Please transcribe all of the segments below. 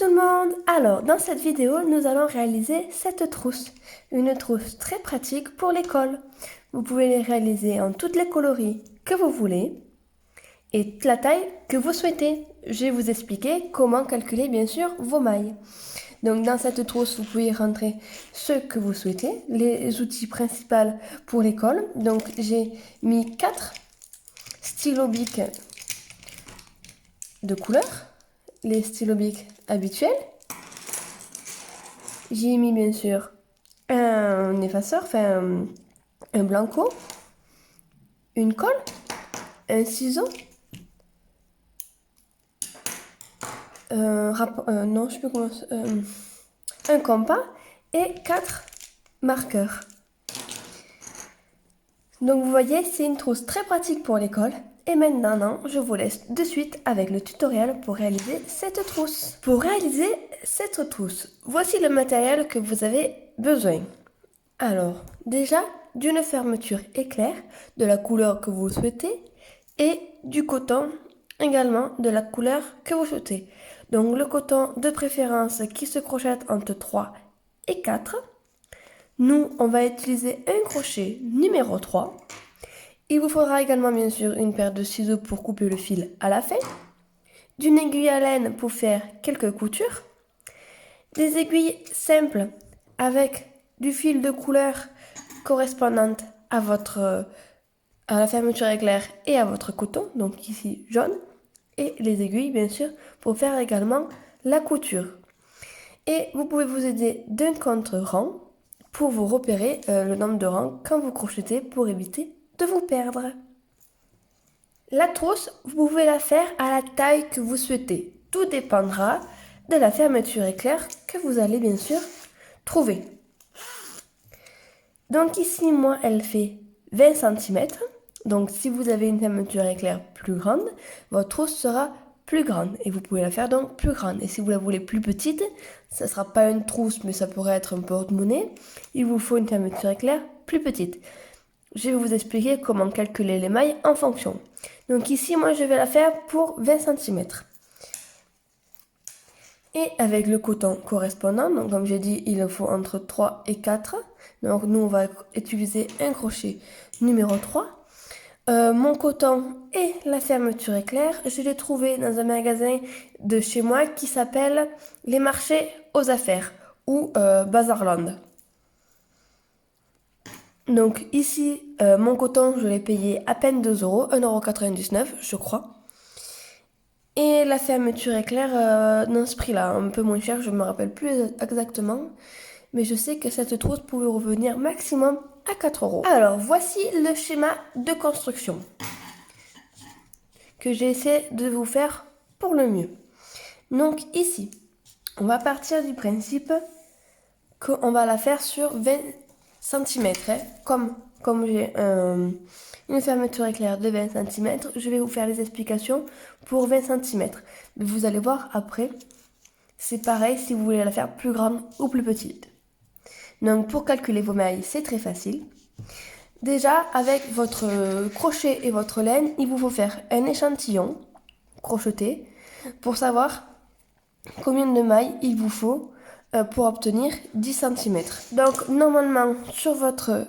tout le monde! Alors, dans cette vidéo, nous allons réaliser cette trousse. Une trousse très pratique pour l'école. Vous pouvez les réaliser en toutes les coloris que vous voulez et la taille que vous souhaitez. Je vais vous expliquer comment calculer bien sûr vos mailles. Donc dans cette trousse, vous pouvez rentrer ce que vous souhaitez, les outils principaux pour l'école. Donc j'ai mis 4 stylos bic de couleur, les stylos bic habituels. J'ai mis bien sûr un effaceur, enfin un blanco, une colle, un ciseau, non, je sais plus comment, un compas et 4 marqueurs. Donc vous voyez, c'est une trousse très pratique pour l'école. Et maintenant, je vous laisse de suite avec le tutoriel pour réaliser cette trousse. Pour réaliser cette trousse, voici le matériel que vous avez besoin. Alors, déjà, d'une fermeture éclair de la couleur que vous souhaitez et du coton également de la couleur que vous souhaitez. Donc le coton de préférence qui se crochette entre 3 et 4. Nous, on va utiliser un crochet numéro 3. Il vous faudra également bien sûr une paire de ciseaux pour couper le fil à la fin, d'une aiguille à laine pour faire quelques coutures, des aiguilles simples avec du fil de couleur correspondante à la fermeture éclair et à votre coton, donc ici jaune, et les aiguilles bien sûr pour faire également la couture. Et vous pouvez vous aider d'un contre-rang pour vous repérer le nombre de rangs quand vous crochetez pour éviter de vous perdre. La trousse, vous pouvez la faire à la taille que vous souhaitez. Tout dépendra de la fermeture éclair que vous allez bien sûr trouver. Donc ici, moi, elle fait 20 cm. Donc si vous avez une fermeture éclair plus grande, votre trousse sera plus grande et vous pouvez la faire donc plus grande. Et si vous la voulez plus petite, ça ne sera pas une trousse mais ça pourrait être un porte-monnaie. Il vous faut une fermeture éclair plus petite. Je vais vous expliquer comment calculer les mailles en fonction. Donc ici, moi, je vais la faire pour 20 cm. Et avec le coton correspondant, donc comme j'ai dit, il en faut entre 3 et 4. Donc nous, on va utiliser un crochet numéro 3. Mon coton et la fermeture éclair, je l'ai trouvé dans un magasin de chez moi qui s'appelle Les Marchés aux Affaires ou Bazarland. Donc ici, mon coton, je l'ai payé à peine 2 euros, 1,99 € je crois. Et la fermeture éclair dans ce prix-là, un peu moins cher, je ne me rappelle plus exactement. Mais je sais que cette trousse pouvait revenir maximum à 4 euros. Alors, voici le schéma de construction que j'ai essayé de vous faire pour le mieux. Donc ici, on va partir du principe qu'on va la faire sur 20 cm. Comme j'ai une fermeture éclair de 20 cm, je vais vous faire les explications pour 20 cm. Vous allez voir après, c'est pareil si vous voulez la faire plus grande ou plus petite. Donc pour calculer vos mailles, c'est très facile. Déjà, avec votre crochet et votre laine, il vous faut faire un échantillon crocheté pour savoir combien de mailles il vous faut pour obtenir 10 cm. Donc normalement, sur votre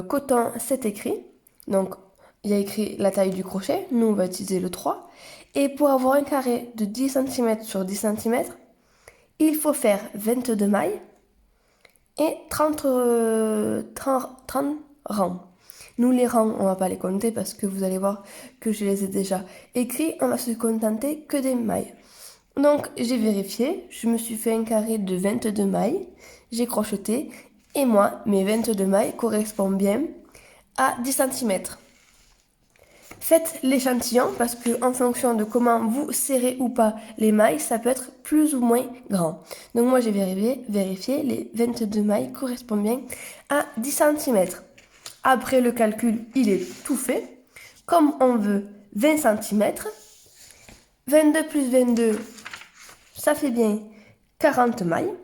coton, c'est écrit. Donc il y a écrit la taille du crochet. Nous, on va utiliser le 3. Et pour avoir un carré de 10 cm sur 10 cm, il faut faire 22 mailles et 30 rangs. Nous, les rangs, on va pas les compter parce que vous allez voir que je les ai déjà écrits. On va se contenter que des mailles. Donc, j'ai vérifié. Je me suis fait un carré de 22 mailles. J'ai crocheté. Et moi, mes 22 mailles correspondent bien à 10 cm. Faites l'échantillon parce que en fonction de comment vous serrez ou pas les mailles, ça peut être plus ou moins grand. Donc moi j'ai vérifié, les 22 mailles correspondent bien à 10 cm. Après le calcul, il est tout fait. Comme on veut 20 cm, 22 plus 22, ça fait bien 40 mailles.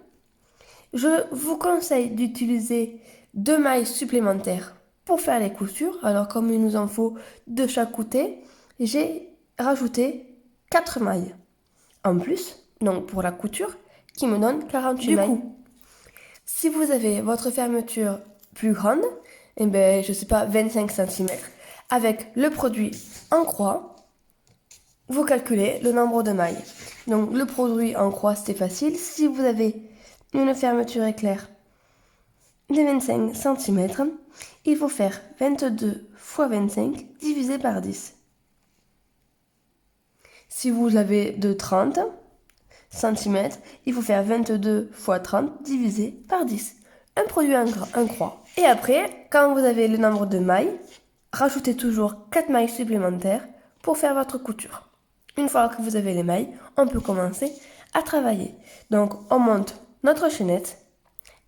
Je vous conseille d'utiliser 2 mailles supplémentaires pour faire les coutures. Alors comme il nous en faut de chaque côté, j'ai rajouté 4 mailles en plus donc pour la couture, qui me donne 48 mailles. Du coup, si vous avez votre fermeture plus grande, eh ben, je sais pas, 25 cm, avec le produit en croix, vous calculez le nombre de mailles. Donc le produit en croix, c'est facile. Si vous avez une fermeture éclair de 25 cm, il faut faire 22 x 25 divisé par 10. Si vous avez de 30 cm, il faut faire 22 x 30 divisé par 10. Un produit en croix. Et après, quand vous avez le nombre de mailles, rajoutez toujours 4 mailles supplémentaires pour faire votre couture. Une fois que vous avez les mailles, on peut commencer à travailler. Donc, on monte notre chaînette.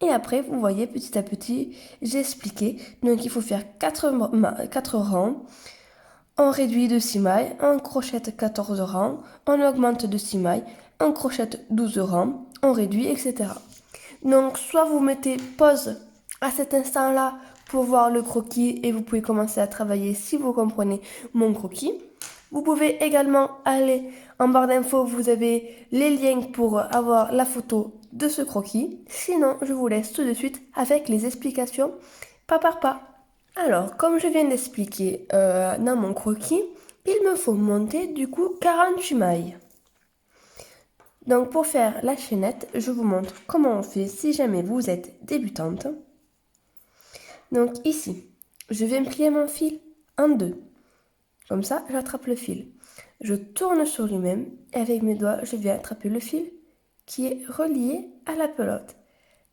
Et après, vous voyez, petit à petit, j'ai expliqué. Donc, il faut faire 4 rangs. On réduit de 6 mailles, on crochette 14 rangs, on augmente de 6 mailles, on crochette 12 rangs, on réduit, etc. Donc, soit vous mettez pause à cet instant-là pour voir le croquis et vous pouvez commencer à travailler si vous comprenez mon croquis. Vous pouvez également aller en barre d'infos, vous avez les liens pour avoir la photo de ce croquis. Sinon, je vous laisse tout de suite avec les explications pas par pas. Alors, comme je viens d'expliquer dans mon croquis, il me faut monter du coup 48 mailles. Donc pour faire la chaînette, je vous montre comment on fait si jamais vous êtes débutante. Donc ici, je vais plier mon fil en deux. Comme ça, j'attrape le fil. Je tourne sur lui-même et avec mes doigts, je viens attraper le fil qui est relié à la pelote.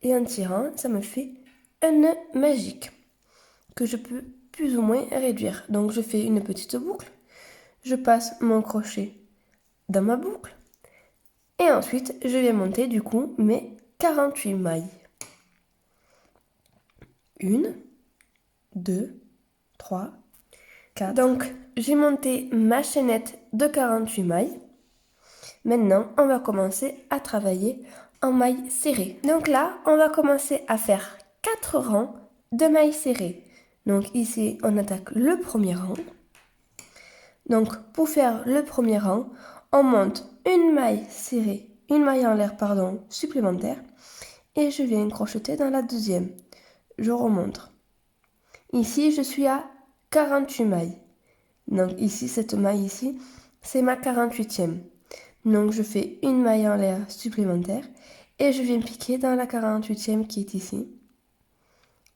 Et en tirant, ça me fait un nœud magique que je peux plus ou moins réduire. Donc je fais une petite boucle, je passe mon crochet dans ma boucle et ensuite je vais monter du coup mes 48 mailles. 1, 2, 3, 4. Donc j'ai monté ma chaînette de 48 mailles. Maintenant on va commencer à travailler en mailles serrées. Donc là on va commencer à faire 4 rangs de mailles serrées. Donc ici, on attaque le premier rang. Donc pour faire le premier rang, on monte une maille serrée, une maille en l'air, supplémentaire. Et je viens crocheter dans la deuxième. Je remonte. Ici, je suis à 48 mailles. Donc ici, cette maille ici, c'est ma 48e. Donc je fais une maille en l'air supplémentaire. Et je viens piquer dans la 48e qui est ici.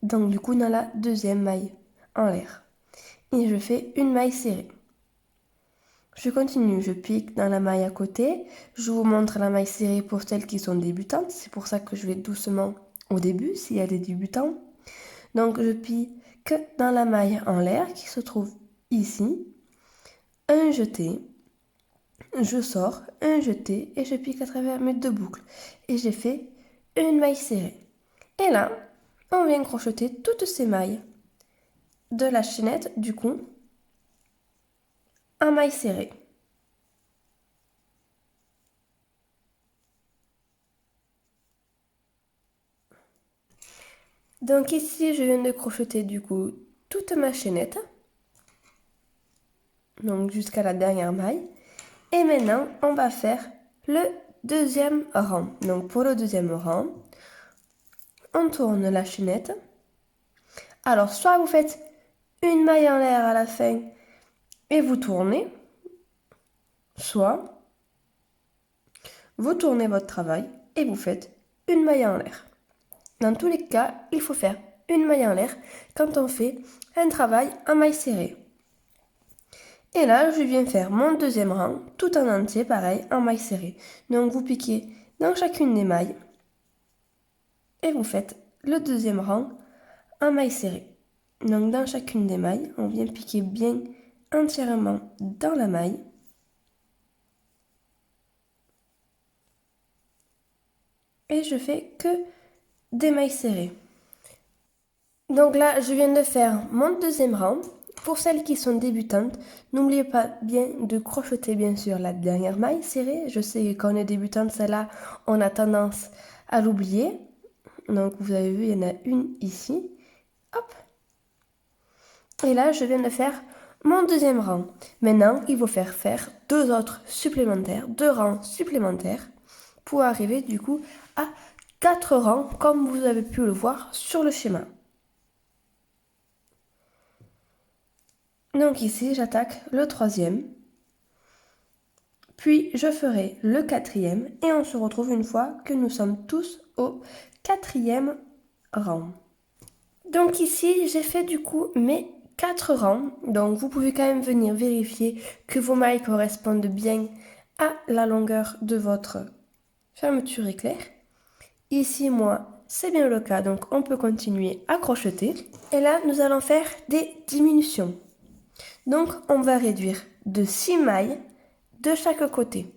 Donc du coup dans la deuxième maille en l'air. Et je fais une maille serrée. Je continue, je pique dans la maille à côté. Je vous montre la maille serrée pour celles qui sont débutantes. C'est pour ça que je vais doucement au début s'il y a des débutants. Donc je pique dans la maille en l'air qui se trouve ici. Un jeté. Je sors, un jeté et je pique à travers mes deux boucles. Et j'ai fait une maille serrée. Et là, on vient crocheter toutes ces mailles de la chaînette du coup en maille serrée. Donc ici, je viens de crocheter du coup toute ma chaînette. Donc jusqu'à la dernière maille. Et maintenant, on va faire le deuxième rang. Donc pour le deuxième rang, on tourne la chaînette. Alors soit vous faites une maille en l'air à la fin et vous tournez, soit vous tournez votre travail et vous faites une maille en l'air. Dans tous les cas, il faut faire une maille en l'air quand on fait un travail en maille serrée. Et là, je viens faire mon deuxième rang, tout en entier, pareil, en maille serrée. Donc vous piquez dans chacune des mailles et vous faites le deuxième rang en maille serrée. Donc dans chacune des mailles, on vient piquer bien entièrement dans la maille. Et je fais que des mailles serrées. Donc là, je viens de faire mon deuxième rang. Pour celles qui sont débutantes, n'oubliez pas bien de crocheter bien sûr la dernière maille serrée. Je sais que quand on est débutante, celle-là, on a tendance à l'oublier. Donc vous avez vu, il y en a une ici. Hop. Et là, je viens de faire mon deuxième rang. Maintenant, il faut faire deux autres supplémentaires, deux rangs supplémentaires. pour arriver du coup à 4 rangs comme vous avez pu le voir sur le schéma. Donc ici, j'attaque le 3e, puis je ferai le 4e et on se retrouve une fois que nous sommes tous au 4e rang. Donc ici, j'ai fait du coup mes 4 rangs. Donc vous pouvez quand même venir vérifier que vos mailles correspondent bien à la longueur de votre fermeture éclair. Ici, moi, c'est bien le cas, donc on peut continuer à crocheter. Et là, nous allons faire des diminutions. Donc, on va réduire de 6 mailles de chaque côté.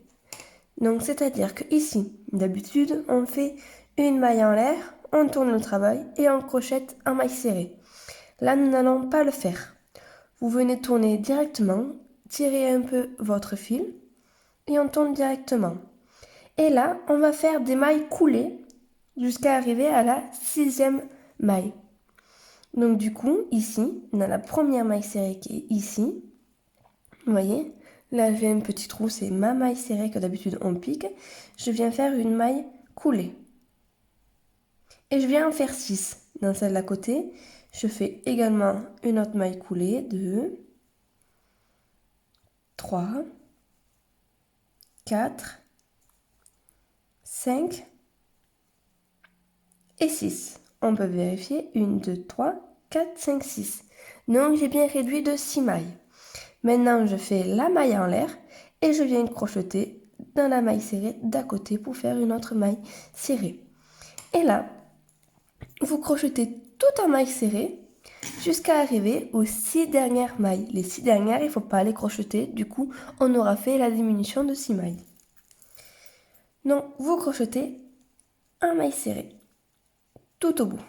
Donc, c'est-à-dire que ici, d'habitude, on fait une maille en l'air, on tourne le travail et on crochette en maille serrée. Là, nous n'allons pas le faire. Vous venez tourner directement, tirez un peu votre fil et on tourne directement. Et là, on va faire des mailles coulées jusqu'à arriver à la 6e maille. Donc du coup, ici, on a la première maille serrée qui est ici. Vous voyez, là j'ai un petit trou, c'est ma maille serrée que d'habitude on pique. Je viens faire une maille coulée. Et je viens en faire 6 dans celle d'à côté. Je fais également une autre maille coulée, 2, 3, 4, 5 et 6. On peut vérifier 1, 2, 3, 4, 5, 6. Donc j'ai bien réduit de 6 mailles. Maintenant je fais la maille en l'air et je viens crocheter dans la maille serrée d'à côté pour faire une autre maille serrée. Et là, vous crochetez tout en maille serrée jusqu'à arriver aux 6 dernières mailles. Les 6 dernières, il ne faut pas les crocheter, du coup on aura fait la diminution de 6 mailles. Donc vous crochetez en maille serrée tout au bout.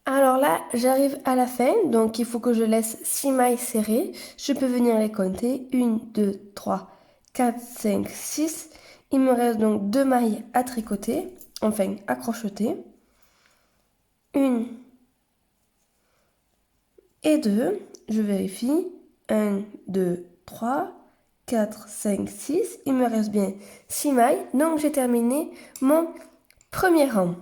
Alors là, j'arrive à la fin, donc il faut que je laisse 6 mailles serrées. Je peux venir les compter. 1, 2, 3, 4, 5, 6. Il me reste donc 2 mailles à tricoter, enfin à crocheter. 1 et 2. Je vérifie. 1, 2, 3, 4, 5, 6. Il me reste bien 6 mailles, donc j'ai terminé mon premier rang.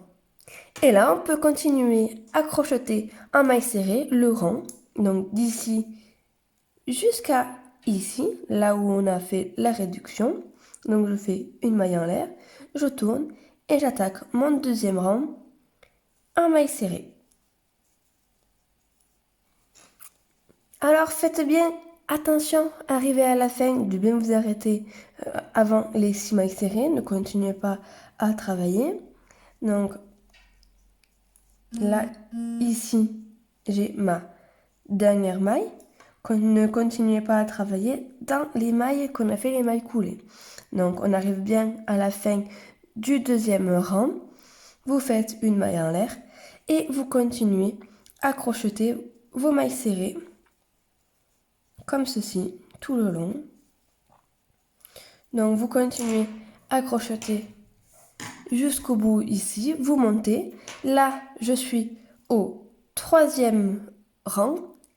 Et là, on peut continuer à crocheter en maille serrée le rang, donc d'ici jusqu'à ici, là où on a fait la réduction. Donc je fais une maille en l'air, je tourne et j'attaque mon deuxième rang en maille serrée. Alors faites bien attention, arrivez à la fin, de bien vous arrêter avant les 6 mailles serrées, ne continuez pas à travailler. Donc là, ici, j'ai ma dernière maille. Ne continuez pas à travailler dans les mailles qu'on a fait les mailles coulées. Donc on arrive bien à la fin du deuxième rang. Vous faites une maille en l'air et vous continuez à crocheter vos mailles serrées comme ceci tout le long. Donc vous continuez à crocheter jusqu'au bout ici, vous montez. Là, je suis au 3e rang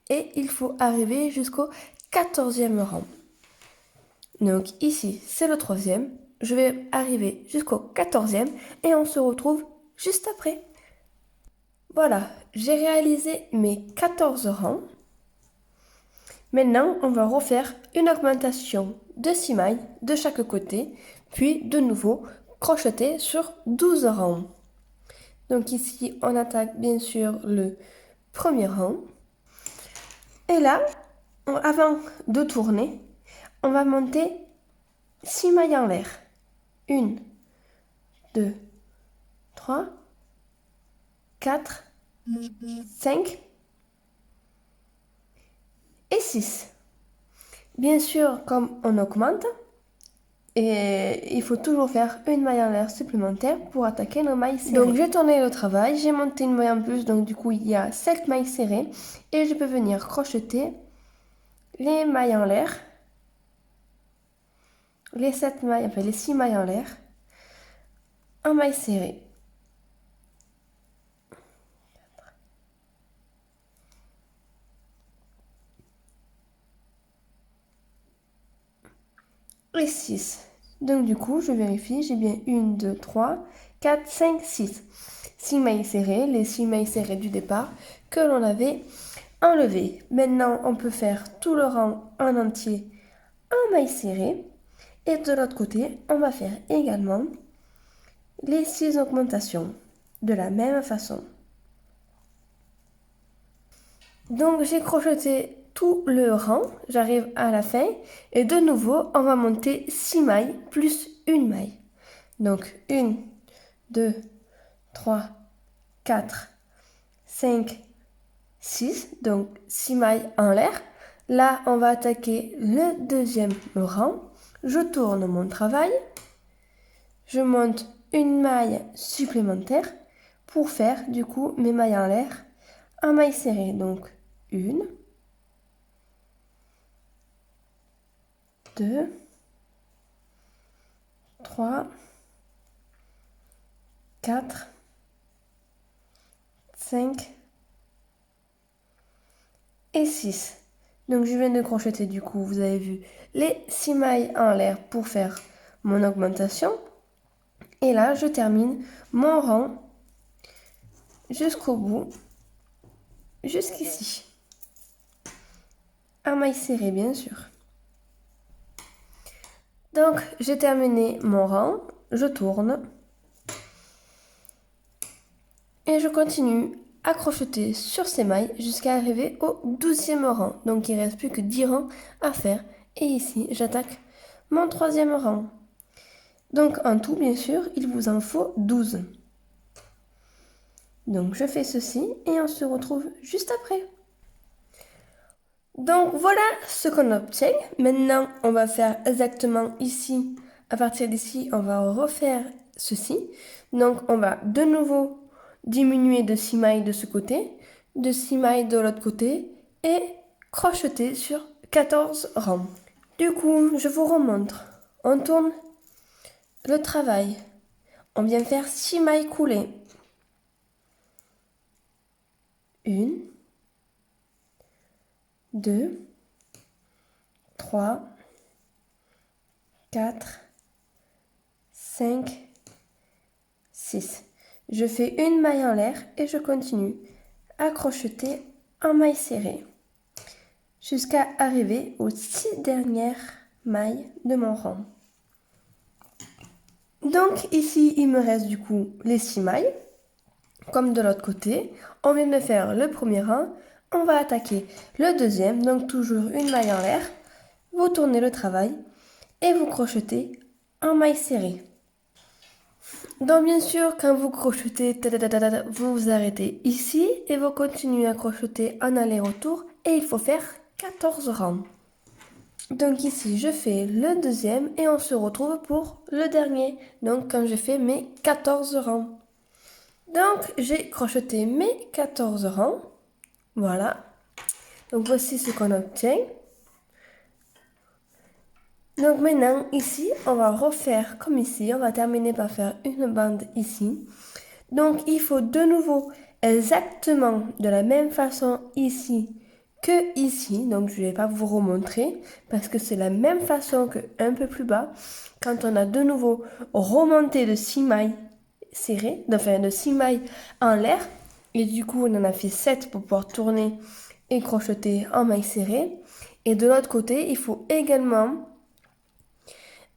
et il faut arriver jusqu'au 14e rang. Donc ici, c'est le 3e. Je vais arriver jusqu'au 14e et on se retrouve juste après. Voilà, j'ai réalisé mes 14 rangs. Maintenant, on va refaire une augmentation de 6 mailles de chaque côté, puis de nouveau crocheter sur 12 rangs. Donc ici, on attaque bien sûr le premier rang. Et là, avant de tourner, on va monter 6 mailles en l'air. 1, 2, 3, 4, 5 et 6. Bien sûr, comme on augmente, et il faut toujours faire une maille en l'air supplémentaire pour attaquer nos mailles serrées. Donc j'ai tourné le travail, j'ai monté une maille en plus, donc du coup il y a 7 mailles serrées. Et je peux venir crocheter les mailles en l'air, les 7 mailles, enfin les 6 mailles en l'air, en maille serrée. et 6. Donc du coup, je vérifie, j'ai bien 1, 2, 3, 4, 5, 6. 6 mailles serrées, les 6 mailles serrées du départ que l'on avait enlevées. Maintenant, on peut faire tout le rang en entier en mailles serrées. Et de l'autre côté, on va faire également les 6 augmentations de la même façon. Donc j'ai crocheté tout le rang, j'arrive à la fin et de nouveau on va monter 6 mailles plus une maille. Donc 1, 2, 3, 4, 5, 6, donc 6 mailles en l'air. Là on va attaquer le deuxième rang, je tourne mon travail, je monte une maille supplémentaire pour faire du coup mes mailles en l'air en maille serrée. Donc 1, 2, 3, 4, 5 et 6. Donc je viens de crocheter du coup, vous avez vu, les 6 mailles en l'air pour faire mon augmentation. Et là, je termine mon rang jusqu'au bout, jusqu'ici. En maille serrée, bien sûr. Donc, j'ai terminé mon rang, je tourne. Et je continue à crocheter sur ces mailles jusqu'à arriver au 12e rang. Donc il ne reste plus que 10 rangs à faire. Et ici, j'attaque mon 3e rang. Donc en tout, bien sûr, il vous en faut 12. Donc je fais ceci et on se retrouve juste après. Donc voilà ce qu'on obtient. Maintenant, on va faire exactement ici. À partir d'ici, on va refaire ceci. Donc on va de nouveau diminuer de 6 mailles de ce côté, de 6 mailles de l'autre côté et crocheter sur 14 rangs. Du coup, je vous remontre. On tourne le travail. On vient faire 6 mailles coulées. 1, 2, 3, 4, 5, 6. Je fais une maille en l'air et je continue à crocheter en maille serrée jusqu'à arriver aux 6 dernières mailles de mon rang. Donc ici, il me reste du coup les 6 mailles. Comme de l'autre côté, on vient de faire le premier rang, on va attaquer le deuxième, donc toujours une maille en l'air. Vous tournez le travail et vous crochetez en maille serrée. Donc bien sûr, quand vous crochetez, vous vous arrêtez ici et vous continuez à crocheter en aller-retour et il faut faire 14 rangs. Donc ici, je fais le deuxième et on se retrouve pour le dernier. Donc quand je fais mes 14 rangs. Donc j'ai crocheté mes 14 rangs. Voilà. Donc voici ce qu'on obtient. Donc maintenant, ici, on va refaire comme ici. On va terminer par faire une bande ici. Donc il faut de nouveau exactement de la même façon ici que ici. Donc je ne vais pas vous remontrer parce que c'est la même façon que un peu plus bas. Quand on a de nouveau remonté de 6 mailles serrées, enfin de 6 mailles en l'air. Et du coup on en a fait 7 pour pouvoir tourner et crocheter en mailles serrées. Et de l'autre côté, il faut également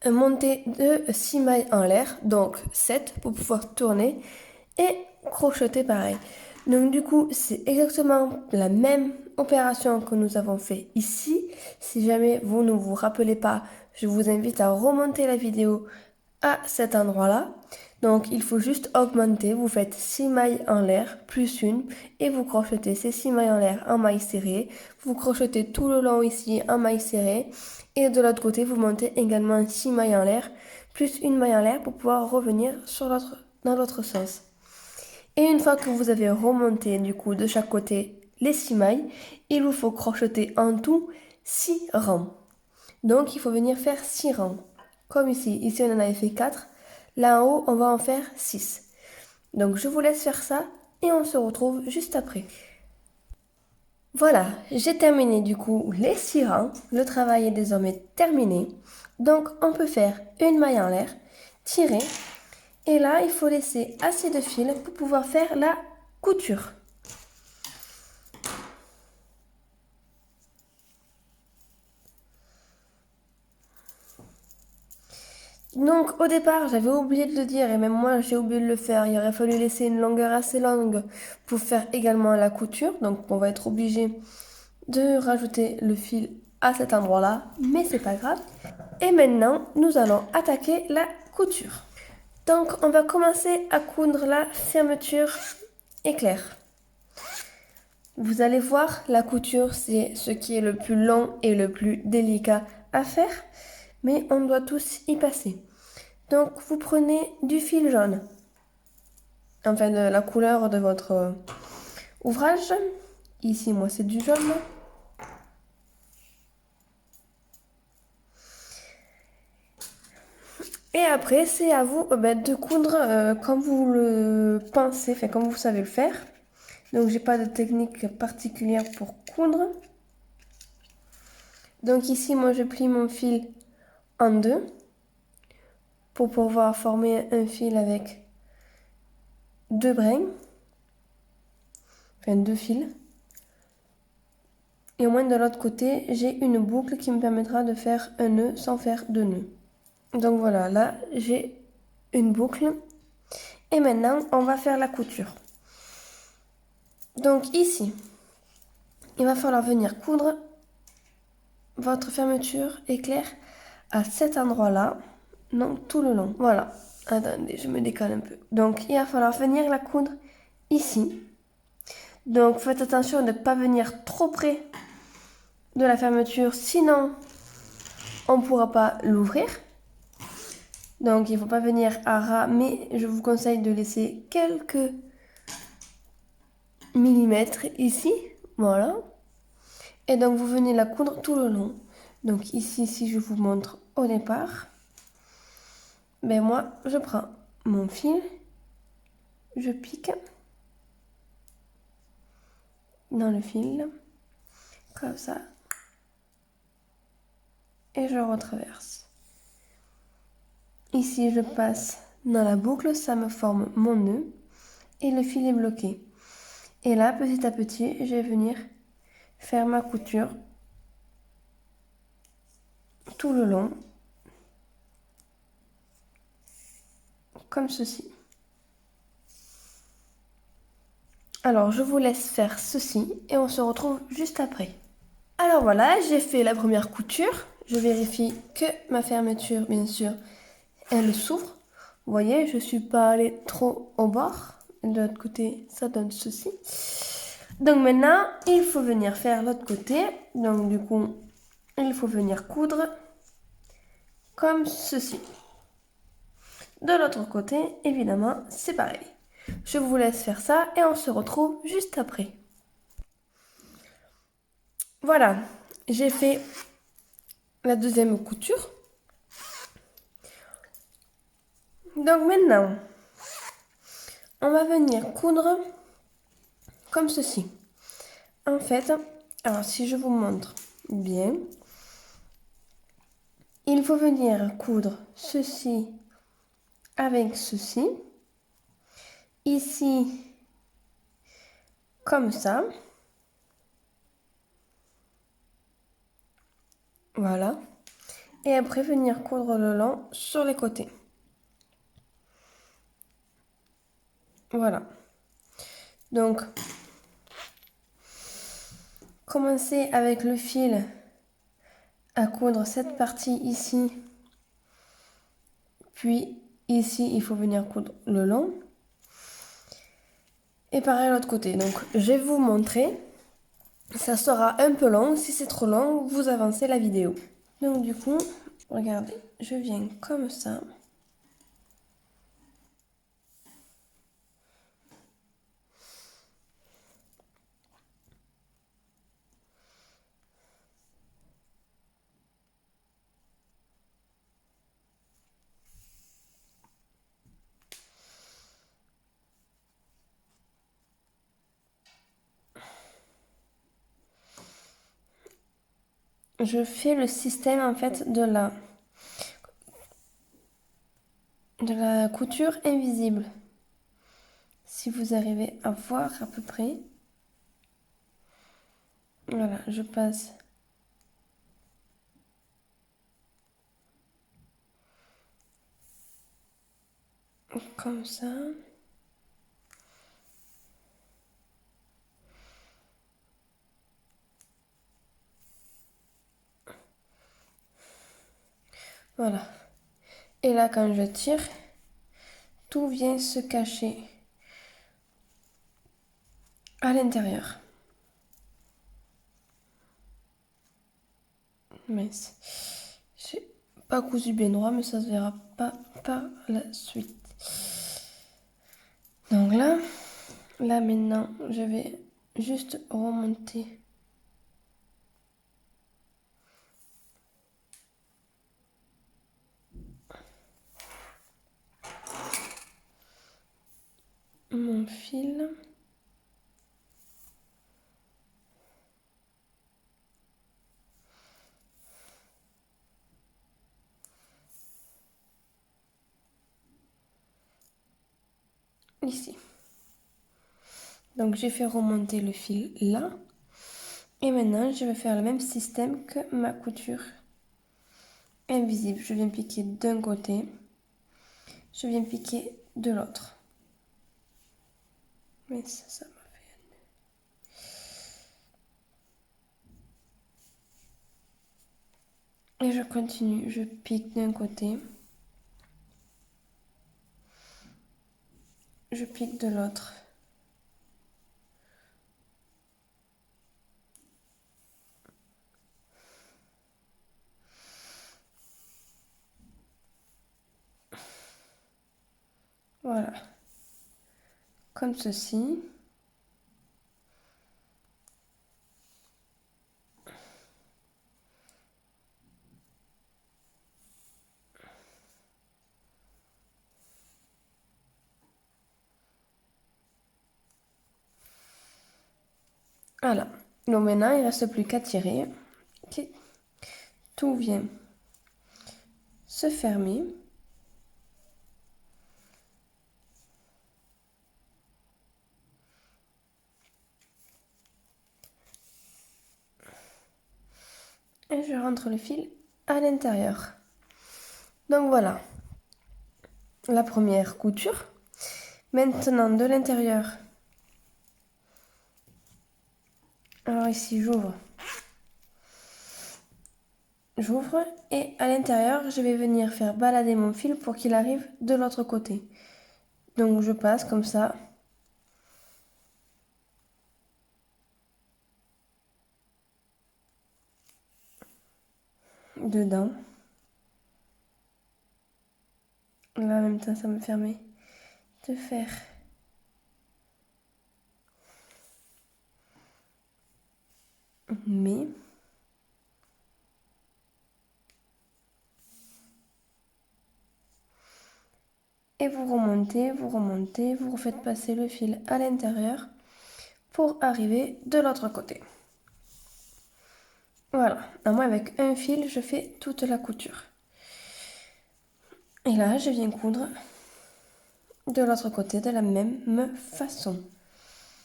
monter de 6 mailles en l'air, donc 7 pour pouvoir tourner et crocheter pareil. Donc du coup, c'est exactement la même opération que nous avons fait ici. Si jamais vous ne vous rappelez pas, je vous invite à remonter la vidéo à cet endroit-là. Donc il faut juste augmenter, vous faites 6 mailles en l'air plus une et vous crochetez ces 6 mailles en l'air en maille serrée. Vous crochetez tout le long ici en maille serrée et de l'autre côté vous montez également 6 mailles en l'air plus une maille en l'air pour pouvoir revenir dans l'autre sens. Et une fois que vous avez remonté du coup de chaque côté les 6 mailles, il vous faut crocheter en tout 6 rangs. Donc il faut venir faire 6 rangs. Comme ici, ici on en avait fait 4. Là en haut, on va en faire 6. Donc je vous laisse faire ça et on se retrouve juste après. Voilà, j'ai terminé du coup les 6 rangs. Le travail est désormais terminé. Donc on peut faire une maille en l'air, tirer, et là il faut laisser assez de fil pour pouvoir faire la couture. Donc au départ j'avais oublié de le dire et même moi j'ai oublié de le faire. Il aurait fallu laisser une longueur assez longue pour faire également la couture. Donc on va être obligé de rajouter le fil à cet endroit-là, mais c'est pas grave. Et maintenant nous allons attaquer la couture. Donc on va commencer à coudre la fermeture éclair. Vous allez voir, la couture c'est ce qui est le plus long et le plus délicat à faire, mais on doit tous y passer. Donc vous prenez du fil jaune, enfin de la couleur de votre ouvrage. Ici moi c'est du jaune. Et après c'est à vous de coudre comme vous le pensez, enfin comme vous savez le faire. Donc j'ai pas de technique particulière pour coudre. Donc ici moi je plie mon fil en deux pour pouvoir former un fil avec deux brins, enfin deux fils. Et au moins de l'autre côté, j'ai une boucle qui me permettra de faire un nœud sans faire de nœud. Donc voilà, là j'ai une boucle. Et maintenant, on va faire la couture. Donc ici, il va falloir venir coudre votre fermeture éclair à cet endroit-là. Non, tout le long. Voilà. Attendez, je me décale un peu. Donc il va falloir venir la coudre ici. Donc faites attention de ne pas venir trop près de la fermeture, sinon on ne pourra pas l'ouvrir. Donc il ne faut pas venir à ras, mais je vous conseille de laisser quelques millimètres ici. Voilà. Et donc vous venez la coudre tout le long. Donc ici, si je vous montre au départ, ben moi je prends mon fil, je pique dans le fil, comme ça, et je retraverse. Ici je passe dans la boucle, ça me forme mon nœud, et le fil est bloqué. Et là, petit à petit, je vais venir faire ma couture tout le long, comme ceci. Alors, je vous laisse faire ceci et on se retrouve juste après. Alors voilà, j'ai fait la première couture. Je vérifie que ma fermeture, bien sûr, elle s'ouvre. Vous voyez, je ne suis pas allée trop au bord. De l'autre côté, ça donne ceci. Donc maintenant, il faut venir faire l'autre côté. Donc du coup, il faut venir coudre comme ceci. De l'autre côté, évidemment, c'est pareil. Je vous laisse faire ça et on se retrouve juste après. Voilà, j'ai fait la deuxième couture. Donc maintenant, on va venir coudre comme ceci. En fait, alors si je vous montre bien, il faut venir coudre ceci avec ceci. Ici, comme ça. Voilà. Et après, venir coudre le long sur les côtés. Voilà. Donc, commencez avec le fil à coudre cette partie ici. Puis ici, il faut venir coudre le long. Et pareil l'autre côté. Donc, je vais vous montrer. Ça sera un peu long. Si c'est trop long, vous avancez la vidéo. Donc, du coup, regardez, je viens comme ça. je fais le système en fait de la couture invisible. Si vous arrivez à voir à peu près. Voilà, je passe comme ça. Voilà. Et là, quand je tire, tout vient se cacher à l'intérieur. Mince. J'ai pas cousu bien droit, mais ça se verra pas par la suite. Donc là maintenant, je vais juste remonter mon fil. Ici. Donc j'ai fait remonter le fil là. Et maintenant, je vais faire le même système que ma couture invisible. Je viens piquer d'un côté. Je viens piquer de l'autre. Mais ça m'a fait. Et je continue. Je pique d'un côté. Je pique de l'autre. Voilà. Comme ceci. Voilà. Donc maintenant, il ne reste plus qu'à tirer. Tout vient se fermer. Et je rentre le fil à l'intérieur. Donc voilà, la première couture. Maintenant de l'intérieur. Alors ici j'ouvre. J'ouvre et à l'intérieur je vais venir faire balader mon fil pour qu'il arrive de l'autre côté. Donc je passe comme ça. Dedans. Là en même temps ça me permet de faire mes. Et vous remontez, vous remontez, vous refaites passer le fil à l'intérieur pour arriver de l'autre côté. Voilà, moi avec un fil je fais toute la couture. Et là je viens coudre de l'autre côté de la même façon.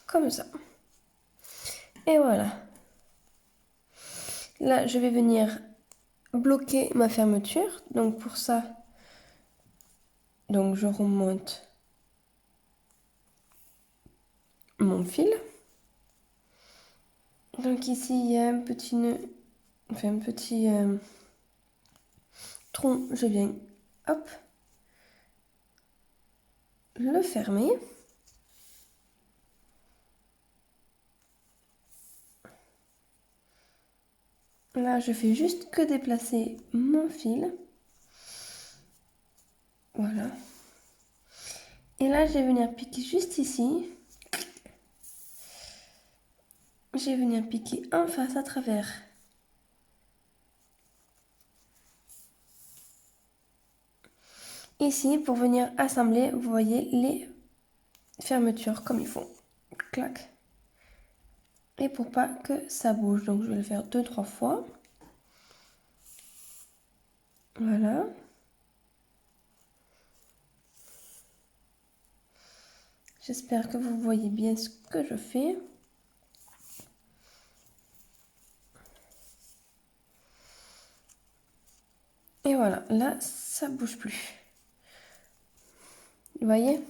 Comme ça. Et voilà. Là je vais venir bloquer ma fermeture. Donc pour ça, donc je remonte mon fil. Donc ici il y a un petit nœud, enfin un petit tronc. Je viens, hop, le fermer. Là je fais juste que déplacer mon fil. Voilà. Et là je vais venir piquer juste ici. Je vais venir piquer en face à travers. Ici, pour venir assembler, vous voyez les fermetures comme il faut. Clac. Et pour pas que ça bouge, donc je vais le faire 2-3 fois. Voilà. J'espère que vous voyez bien ce que je fais. Et voilà, là, ça bouge plus. Vous voyez?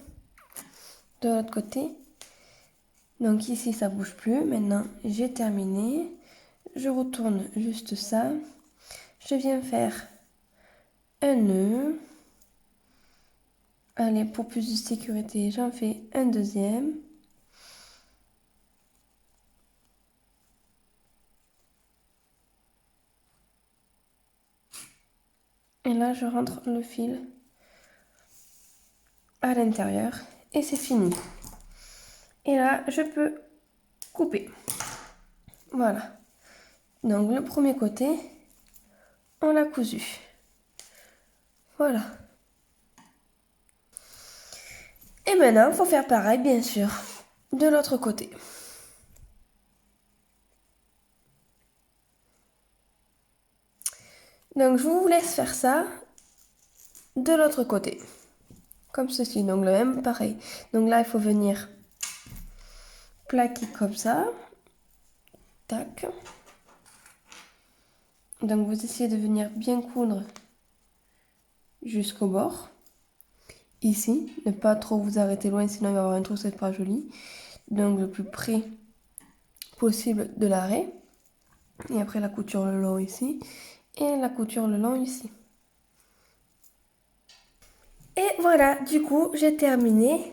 De l'autre côté. Donc ici, ça bouge plus. Maintenant, j'ai terminé. Je retourne juste ça. Je viens faire un nœud. Allez, pour plus de sécurité, j'en fais un deuxième. Et là, je rentre le fil à l'intérieur et c'est fini. Et là, je peux couper. Voilà. Donc, le premier côté, on l'a cousu. Voilà. Et maintenant, il faut faire pareil, bien sûr, de l'autre côté. Donc, je vous laisse faire ça de l'autre côté. Comme ceci, donc le même, pareil. Donc là, il faut venir plaquer comme ça. Tac. Donc, vous essayez de venir bien coudre jusqu'au bord. Ici, ne pas trop vous arrêter loin, sinon il va y avoir un trou, c'est pas joli. Donc, le plus près possible de l'arrêt. Et après, la couture le long ici. Et la couture le long ici. Et voilà, du coup, j'ai terminé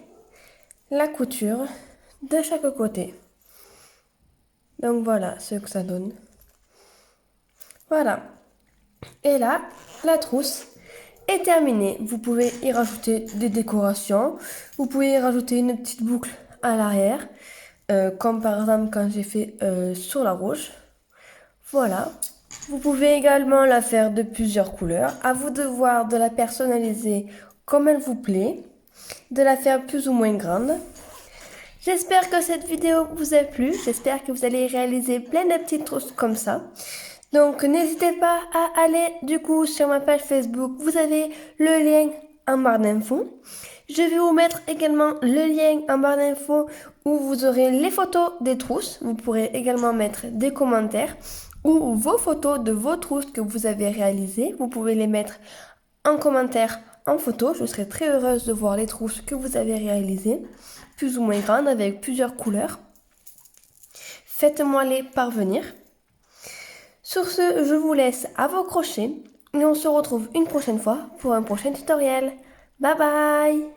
la couture de chaque côté. Donc voilà ce que ça donne. Voilà. Et là, la trousse est terminée. Vous pouvez y rajouter des décorations. Vous pouvez y rajouter une petite boucle à l'arrière. Comme par exemple quand j'ai fait sur la rouge. Voilà. Vous pouvez également la faire de plusieurs couleurs. À vous de voir de la personnaliser comme elle vous plaît. De la faire plus ou moins grande. J'espère que cette vidéo vous a plu. J'espère que vous allez réaliser plein de petites trousses comme ça. Donc n'hésitez pas à aller du coup sur ma page Facebook. Vous avez le lien en barre d'infos. Je vais vous mettre également le lien en barre d'infos où vous aurez les photos des trousses. Vous pourrez également mettre des commentaires ou vos photos de vos trousses que vous avez réalisées. Vous pouvez les mettre en commentaire, en photo. Je serai très heureuse de voir les trousses que vous avez réalisées, plus ou moins grandes, avec plusieurs couleurs. Faites-moi les parvenir. Sur ce, je vous laisse à vos crochets et on se retrouve une prochaine fois pour un prochain tutoriel. Bye bye!